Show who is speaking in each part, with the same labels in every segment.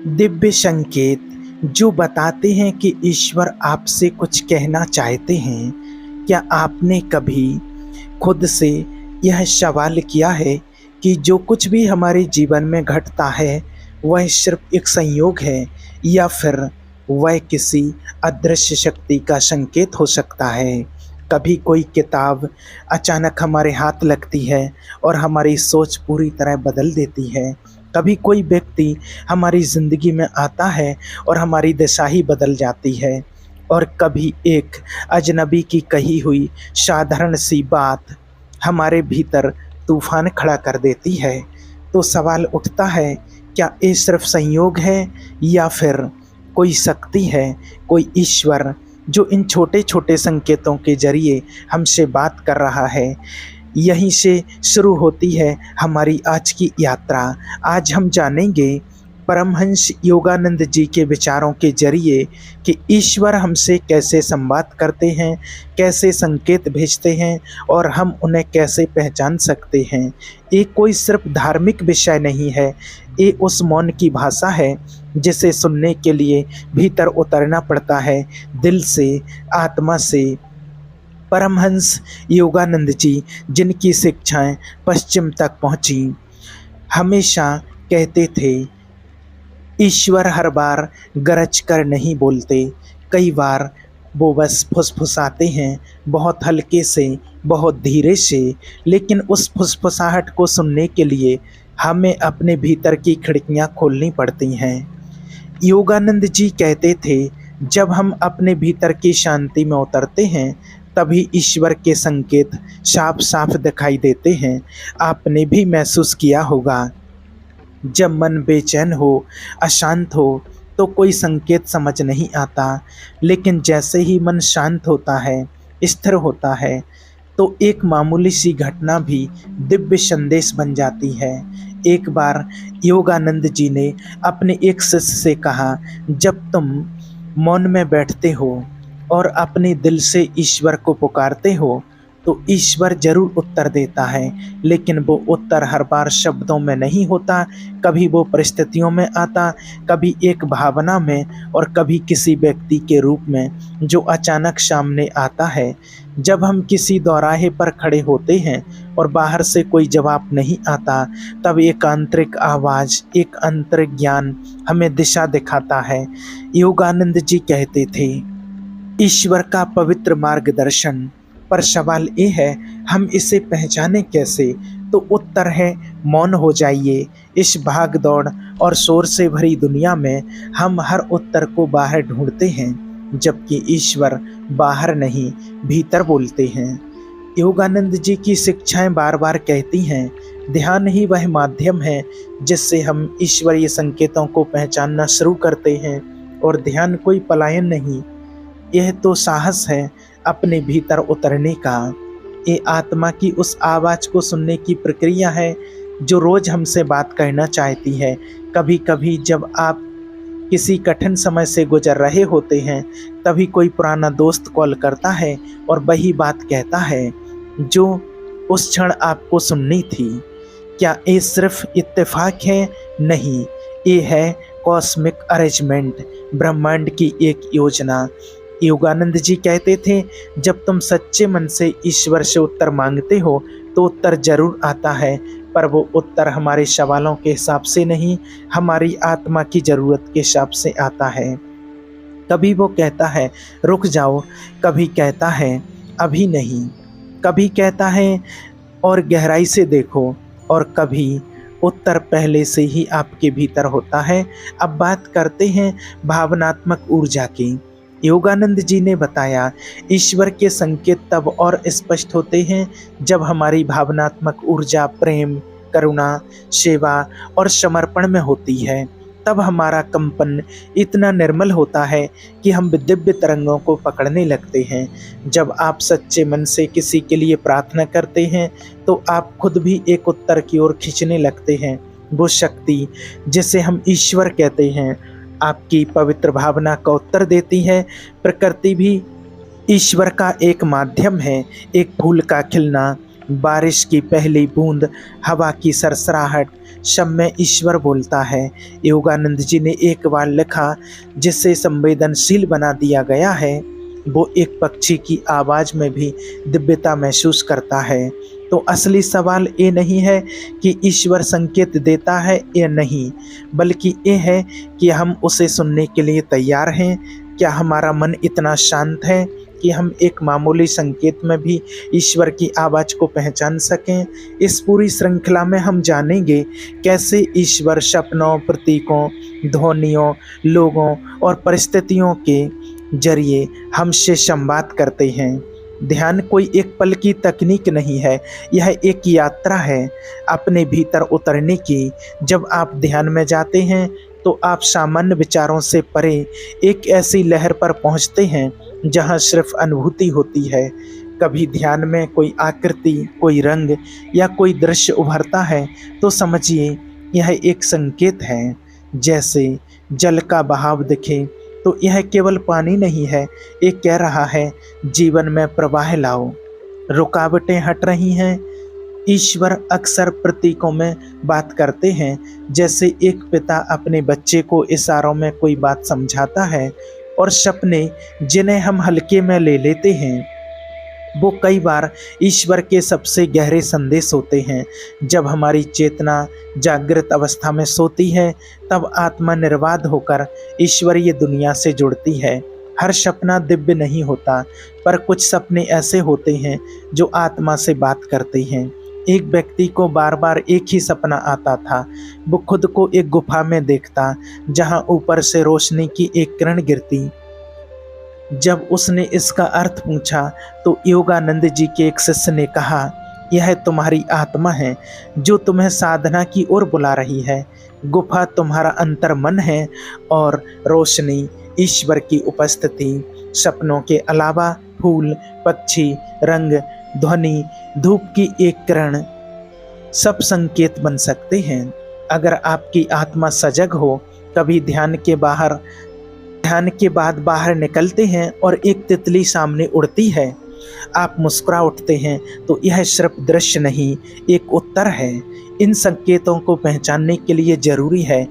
Speaker 1: दिव्य संकेत जो बताते हैं कि ईश्वर आपसे कुछ कहना चाहते हैं। क्या आपने कभी खुद से यह सवाल किया है कि जो कुछ भी हमारे जीवन में घटता है वह सिर्फ एक संयोग है या फिर वह किसी अदृश्य शक्ति का संकेत हो सकता है। कभी कोई किताब अचानक हमारे हाथ लगती है और हमारी सोच पूरी तरह बदल देती है। कभी कोई व्यक्ति हमारी ज़िंदगी में आता है और हमारी दिशा ही बदल जाती है। और कभी एक अजनबी की कही हुई साधारण सी बात हमारे भीतर तूफान खड़ा कर देती है। तो सवाल उठता है, क्या ये सिर्फ संयोग है या फिर कोई शक्ति है, कोई ईश्वर जो इन छोटे छोटे संकेतों के जरिए हमसे बात कर रहा है। यहीं से शुरू होती है हमारी आज की यात्रा। आज हम जानेंगे परमहंस योगानंद जी के विचारों के जरिए कि ईश्वर हमसे कैसे संवाद करते हैं, कैसे संकेत भेजते हैं और हम उन्हें कैसे पहचान सकते हैं। ये कोई सिर्फ धार्मिक विषय नहीं है, ये उस मौन की भाषा है जिसे सुनने के लिए भीतर उतरना पड़ता है, दिल से, आत्मा से। परमहंस योगानंद जी, जिनकी शिक्षाएं पश्चिम तक पहुंची, हमेशा कहते थे, ईश्वर हर बार गरज कर नहीं बोलते। कई बार वो बस फुसफुसाते हैं, बहुत हल्के से, बहुत धीरे से। लेकिन उस फुसफुसाहट को सुनने के लिए हमें अपने भीतर की खिड़कियां खोलनी पड़ती हैं। योगानंद जी कहते थे, जब हम अपने भीतर की शांति में उतरते हैं तभी ईश्वर के संकेत साफ साफ दिखाई देते हैं। आपने भी महसूस किया होगा, जब मन बेचैन हो, अशांत हो तो कोई संकेत समझ नहीं आता, लेकिन जैसे ही मन शांत होता है, स्थिर होता है, तो एक मामूली सी घटना भी दिव्य संदेश बन जाती है। एक बार योगानंद जी ने अपने एक शिष्य से कहा, जब तुम मौन में बैठते हो और अपने दिल से ईश्वर को पुकारते हो तो ईश्वर जरूर उत्तर देता है, लेकिन वो उत्तर हर बार शब्दों में नहीं होता। कभी वो परिस्थितियों में आता, कभी एक भावना में और कभी किसी व्यक्ति के रूप में जो अचानक सामने आता है। जब हम किसी दौराहे पर खड़े होते हैं और बाहर से कोई जवाब नहीं आता, तब एक आंतरिक आवाज़, एक आंतरिक ज्ञान हमें दिशा दिखाता है। योगानंद जी कहते थे, ईश्वर का पवित्र मार्गदर्शन। पर सवाल ये है, हम इसे पहचाने कैसे? तो उत्तर है, मौन हो जाइए। इस भाग दौड़ और शोर से भरी दुनिया में हम हर उत्तर को बाहर ढूंढते हैं, जबकि ईश्वर बाहर नहीं, भीतर बोलते हैं। योगानंद जी की शिक्षाएं बार बार कहती हैं, ध्यान ही वह माध्यम है जिससे हम ईश्वरीय संकेतों को पहचानना शुरू करते हैं। और ध्यान कोई पलायन नहीं, यह तो साहस है अपने भीतर उतरने का। ये आत्मा की उस आवाज़ को सुनने की प्रक्रिया है जो रोज़ हमसे बात करना चाहती है। कभी कभी जब आप किसी कठिन समय से गुजर रहे होते हैं, तभी कोई पुराना दोस्त कॉल करता है और वही बात कहता है जो उस क्षण आपको सुननी थी। क्या ये सिर्फ इत्तेफाक है? नहीं, ये है कॉस्मिक अरेंजमेंट, ब्रह्मांड की एक योजना। योगानंद जी कहते थे, जब तुम सच्चे मन से ईश्वर से उत्तर मांगते हो तो उत्तर जरूर आता है, पर वो उत्तर हमारे सवालों के हिसाब से नहीं, हमारी आत्मा की ज़रूरत के हिसाब से आता है। कभी वो कहता है रुक जाओ, कभी कहता है अभी नहीं, कभी कहता है और गहराई से देखो, और कभी उत्तर पहले से ही आपके भीतर होता है। अब बात करते हैं भावनात्मक ऊर्जा की। योगानंद जी ने बताया, ईश्वर के संकेत तब और स्पष्ट होते हैं जब हमारी भावनात्मक ऊर्जा प्रेम, करुणा, सेवा और समर्पण में होती है। तब हमारा कंपन इतना निर्मल होता है कि हम दिव्य तरंगों को पकड़ने लगते हैं। जब आप सच्चे मन से किसी के लिए प्रार्थना करते हैं तो आप खुद भी एक उत्तर की ओर खींचने लगते हैं। वो शक्ति जिसे हम ईश्वर कहते हैं आपकी पवित्र भावना का उत्तर देती है। प्रकृति भी ईश्वर का एक माध्यम है। एक फूल का खिलना, बारिश की पहली बूंद, हवा की सरसराहट, शब्द में ईश्वर बोलता है। योगानंद जी ने एक बार लिखा, जिसे संवेदनशील बना दिया गया है वो एक पक्षी की आवाज़ में भी दिव्यता महसूस करता है। तो असली सवाल ये नहीं है कि ईश्वर संकेत देता है या नहीं, बल्कि ये है कि हम उसे सुनने के लिए तैयार हैं। क्या हमारा मन इतना शांत है कि हम एक मामूली संकेत में भी ईश्वर की आवाज़ को पहचान सकें? इस पूरी श्रृंखला में हम जानेंगे कैसे ईश्वर सपनों, प्रतीकों, ध्वनियों, लोगों और परिस्थितियों के जरिए हमसे संवाद करते हैं। ध्यान कोई एक पल की तकनीक नहीं है, यह एक यात्रा है अपने भीतर उतरने की। जब आप ध्यान में जाते हैं तो आप सामान्य विचारों से परे एक ऐसी लहर पर पहुंचते हैं जहां सिर्फ अनुभूति होती है। कभी ध्यान में कोई आकृति, कोई रंग या कोई दृश्य उभरता है तो समझिए यह एक संकेत है। जैसे जल का बहाव दिखे तो यह केवल पानी नहीं है, ये कह रहा है जीवन में प्रवाह लाओ, रुकावटें हट रही हैं। ईश्वर अक्सर प्रतीकों में बात करते हैं, जैसे एक पिता अपने बच्चे को इशारों में कोई बात समझाता है। और सपने जिन्हें हम हल्के में ले लेते हैं वो कई बार ईश्वर के सबसे गहरे संदेश होते हैं। जब हमारी चेतना जागृत अवस्था में सोती है तब आत्मा निर्वाध होकर ईश्वरीय दुनिया से जुड़ती है। हर सपना दिव्य नहीं होता, पर कुछ सपने ऐसे होते हैं जो आत्मा से बात करते हैं। एक व्यक्ति को बार बार एक ही सपना आता था। वो खुद को एक गुफा में देखता जहां ऊपर से रोशनी की एक किरण गिरती। जब उसने इसका अर्थ पूछा तो योगानंद जी के एक शिष्य ने कहा, यह तुम्हारी आत्मा है जो तुम्हें साधना की ओर बुला रही है। गुफा तुम्हारा अंतर मन है और रोशनी ईश्वर की उपस्थिति। सपनों के अलावा फूल, पक्षी, रंग, ध्वनि, धूप की एक किरण सब संकेत बन सकते हैं। अगर आपकी आत्मा सजग हो, कभी ध्यान के बाद बाहर निकलते हैं और एक तितली सामने उड़ती है, आप मुस्कुरा उठते हैं, तो यह सिर्फ दृश्य नहीं, एक उत्तर है। इन संकेतों को पहचानने के लिए जरूरी है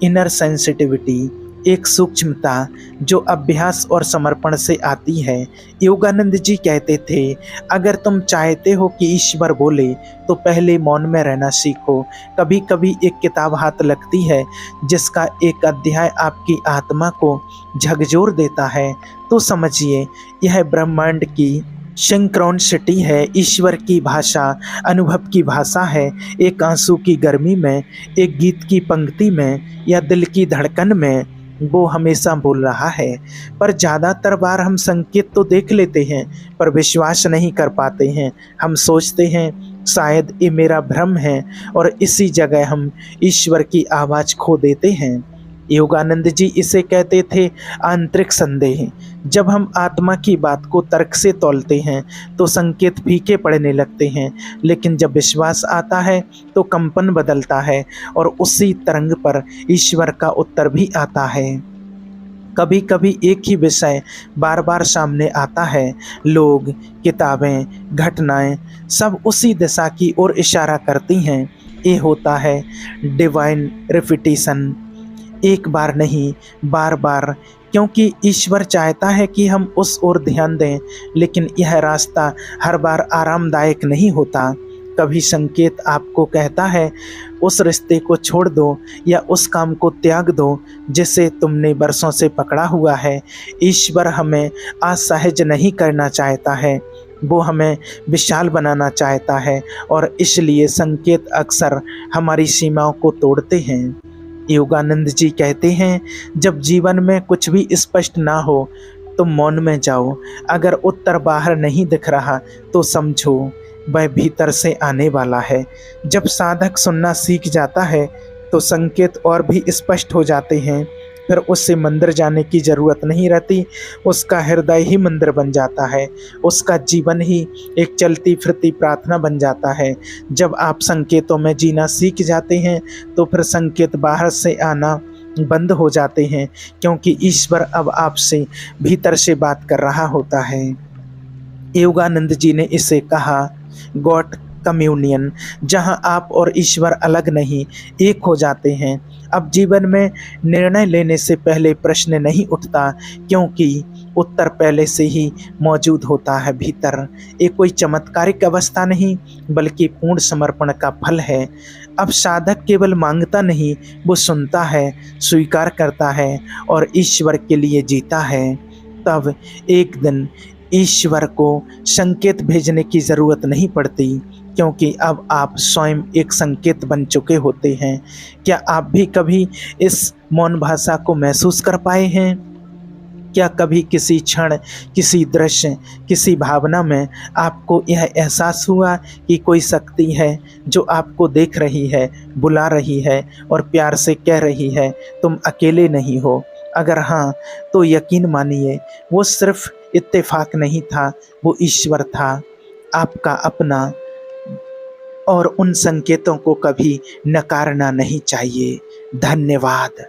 Speaker 1: इनर सेंसिटिविटी, एक सूक्ष्मता जो अभ्यास और समर्पण से आती है। योगानंद जी कहते थे, अगर तुम चाहते हो कि ईश्वर बोले तो पहले मौन में रहना सीखो। कभी कभी एक किताब हाथ लगती है जिसका एक अध्याय आपकी आत्मा को झकझोर देता है, तो समझिए यह ब्रह्मांड की सिंक्रोनिसिटी है। ईश्वर की भाषा अनुभव की भाषा है। एक आंसू की गर्मी में, एक गीत की पंक्ति में या दिल की धड़कन में वो हमेशा बोल रहा है। पर ज़्यादातर बार हम संकेत तो देख लेते हैं पर विश्वास नहीं कर पाते हैं। हम सोचते हैं शायद ये मेरा भ्रम है और इसी जगह हम ईश्वर की आवाज़ खो देते हैं। योगानंद जी इसे कहते थे आंतरिक संदेह। जब हम आत्मा की बात को तर्क से तौलते हैं तो संकेत फीके पड़ने लगते हैं, लेकिन जब विश्वास आता है तो कंपन बदलता है और उसी तरंग पर ईश्वर का उत्तर भी आता है। कभी कभी एक ही विषय बार बार सामने आता है, लोग, किताबें, घटनाएं सब उसी दिशा की ओर इशारा करती हैं। ये होता है डिवाइन रिपीटिशन, एक बार नहीं बार बार, क्योंकि ईश्वर चाहता है कि हम उस ओर ध्यान दें, लेकिन यह रास्ता हर बार आरामदायक नहीं होता। कभी संकेत आपको कहता है उस रिश्ते को छोड़ दो या उस काम को त्याग दो जिसे तुमने बरसों से पकड़ा हुआ है। ईश्वर हमें असहज नहीं करना चाहता है, वो हमें विशाल बनाना चाहता है और इसलिए संकेत अक्सर हमारी सीमाओं को तोड़ते हैं। योगानंद जी कहते हैं, जब जीवन में कुछ भी स्पष्ट ना हो तो मौन में जाओ। अगर उत्तर बाहर नहीं दिख रहा तो समझो वह भीतर से आने वाला है। जब साधक सुनना सीख जाता है तो संकेत और भी स्पष्ट हो जाते हैं। फिर उससे मंदिर जाने की ज़रूरत नहीं रहती, उसका हृदय ही मंदिर बन जाता है, उसका जीवन ही एक चलती फिरती प्रार्थना बन जाता है। जब आप संकेतों में जीना सीख जाते हैं तो फिर संकेत बाहर से आना बंद हो जाते हैं, क्योंकि ईश्वर अब आपसे भीतर से बात कर रहा होता है। योगानंद जी ने इसे कहा, गॉड कम्युनियन, जहां आप और ईश्वर अलग नहीं, एक हो जाते हैं। अब जीवन में निर्णय लेने से पहले प्रश्न नहीं उठता, क्योंकि उत्तर पहले से ही मौजूद होता है भीतर। ये कोई चमत्कारिक अवस्था नहीं, बल्कि पूर्ण समर्पण का फल है। अब साधक केवल मांगता नहीं, वो सुनता है, स्वीकार करता है और ईश्वर के लिए जीता है। तब एक दिन ईश्वर को संकेत भेजने की ज़रूरत नहीं पड़ती, क्योंकि अब आप स्वयं एक संकेत बन चुके होते हैं। क्या आप भी कभी इस मौन भाषा को महसूस कर पाए हैं? क्या कभी किसी क्षण, किसी दृश्य, किसी भावना में आपको यह एहसास हुआ कि कोई शक्ति है जो आपको देख रही है, बुला रही है और प्यार से कह रही है, तुम अकेले नहीं हो? अगर हाँ, तो यकीन मानिए, वो सिर्फ इत्तेफाक नहीं था, वो ईश्वर था, आपका अपना। और उन संकेतों को कभी नकारना नहीं चाहिए। धन्यवाद।